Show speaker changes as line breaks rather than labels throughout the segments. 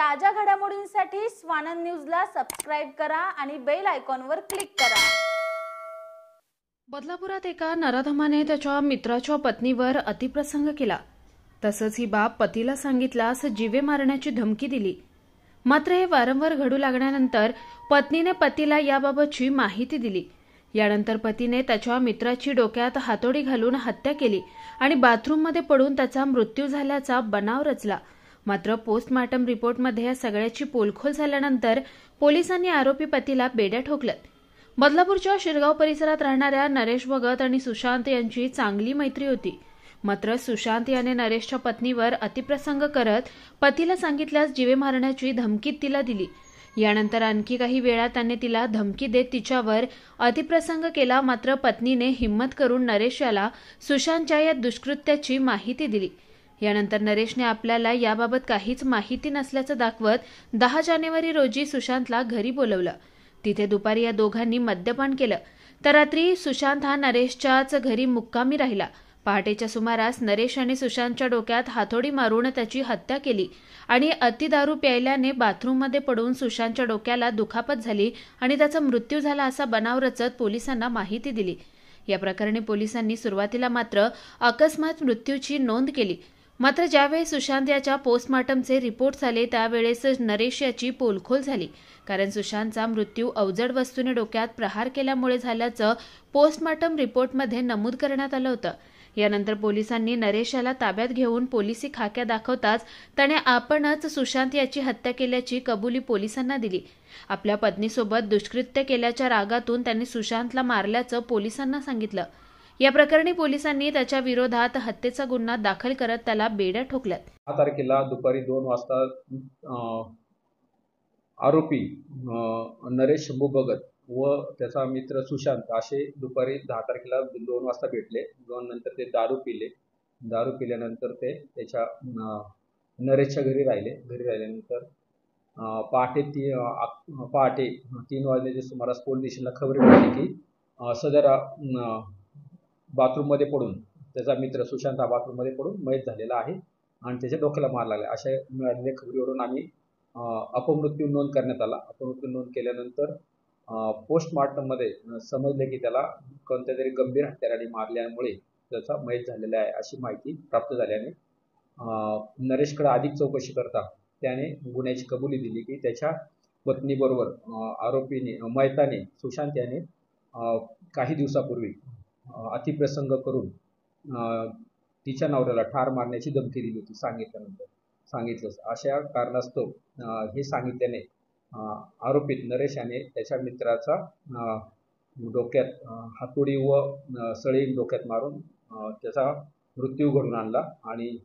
ताज्या घडामोडींसाठी स्वानंद न्यूजला सबस्क्राइब करा आणि बेल आयकॉनवर क्लिक करा।
बदलापुरात एका नराधमाने त्याच्या मित्राच्या पत्नीवर अतिप्रसंग केला। तसंच ही बाब पतीला सांगितल्यास जीवे मारण्याची धमकी दिली। मात्र हे वारंवार घडू लागल्यानंतर पत्नीने पतीला याबाबतची माहिती दिली। यानंतर पतीने त्याच्या मित्राची डोक्यात हातोडी घालून हत्या केली आणि बाथरूममध्ये पडून त्याचा मृत्यू झाल्याचा बनाव रचला। मात्र पोस्टमार्टम रिपोर्टमध्ये या सगळ्याची पोलखोल झाल्यानंतर पोलिसांनी आरोपी पतीला बेड्या ठोकल्यात। बदलापूरच्या शिरगाव परिसरात राहणाऱ्या नरेश भगत आणि सुशांत यांची चांगली मैत्री होती। मात्र सुशांत याने नरेशच्या पत्नीवर अतिप्रसंग करत पतीला सांगितल्यास जीवे मारण्याची धमकी तिला दिली। यानंतर आणखी काही वेळा त्याने तिला धमकी देत तिच्यावर अतिप्रसंग केला। मात्र पत्नीने हिम्मत करून नरेश याला सुशांतच्या या दुष्कृत्याची माहिती दिली। यानंतर नरेशने आपल्याला याबाबत काहीच माहिती नसल्याचं दाखवत 10 जानेवारी रोजी सुशांतला घरी बोलवलं। तिथे दुपारी या दोघांनी मद्यपान केलं। तर रात्री सुशांत हा नरेशच्याच घरी मुक्कामी राहिला। पहाटेच्या सुमारास नरेश आणि सुशांतच्या डोक्यात हातोडी मारून त्याची हत्या केली आणि अतिदारू प्यायल्याने बाथरूममध्ये पडून सुशांतच्या डोक्याला दुखापत झाली आणि त्याचा मृत्यू झाला असा बनाव रचत पोलिसांना माहिती दिली। या प्रकरणी पोलिसांनी सुरुवातीला मात्र अकस्मात मृत्यूची नोंद केली। मात्र ज्यावेळी सुशांत याच्या पोस्टमार्टमचे रिपोर्ट्स आले त्यावेळेस नरेश याची पोलखोल झाली, कारण सुशांतचा मृत्यू अवजड वस्तूने डोक्यात प्रहार केल्यामुळे झाल्याचं पोस्टमार्टम रिपोर्टमध्ये नमूद करण्यात आलं होतं। यानंतर पोलिसांनी नरेश याला ताब्यात घेऊन पोलिसी खाक्या दाखवताच त्याने आपणच सुशांत याची हत्या केल्याची कबुली पोलिसांना दिली। आपल्या पत्नीसोबत दुष्कृत्य केल्याच्या रागातून त्यांनी सुशांतला मारल्याचं पोलिसांना सांगितलं। या प्रकरणी पोलिसांनी त्याच्या विरोधात हत्येचा गुन्हा दाखल करत त्याला बेड्या ठोकल्यात।
10 तारखेला दुपारी 2 वाजता आरोपी नरेश शंभू भगत व त्याचा मित्र सुशांत असे दुपारी 10 तारखेला 2 वाजता भेटले। 2 नंतर ते दारू पिले। दारू पिल्यानंतर ते त्याच्या नरेशच्या घरी राहिले। घरी राहिल्यानंतर पहाटे 3 वाजल्याच्या सुमारास पोलीस स्टेशनला खबर मिळाली की सदर बाथरूममध्ये पडून त्याचा मित्र सुशांत हा बाथरूममध्ये पडून मयत झालेला आहे आणि त्याच्या डोक्याला मार लागला। अशा मिळालेल्या खबरीवरून आम्ही अपमृत्यू नोंद करण्यात आला। अपमृत्यू नोंद केल्यानंतर पोस्टमार्टममध्ये समजले की त्याला कोणत्या तरी गंभीर हत्याराने मारल्यामुळे त्याचा मयत झालेला आहे अशी माहिती प्राप्त झाल्याने नरेशकडे अधिक चौकशी करता त्याने गुन्ह्याची कबुली दिली की त्याच्या पत्नीबरोबर आरोपीने मयताने सुशांत याने काही दिवसापूर्वी अतिप्रसंग करून तिच्या नवऱ्याला ठार मारण्याची धमकी दिली होती। सांगितलं अशा कारणास्तव हे सांगितल्याने आरोपीत नरेश याने त्याच्या मित्राचा डोक्यात हातोडी व सळी डोक्यात मारून त्याचा मृत्यू घडून आणला आणि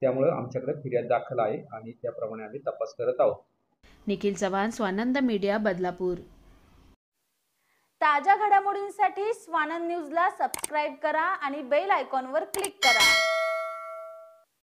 त्यामुळे आमच्याकडे फिर्याद दाखल आहे आणि त्याप्रमाणे आम्ही तपास करत आहोत।
निखिल चव्हाण, स्वानंद मीडिया, बदलापूर।
ताज्या घडामोडींसाठी स्वानंद न्यूजला सबस्क्राइब करा आणि बेल आयकॉनवर क्लिक करा।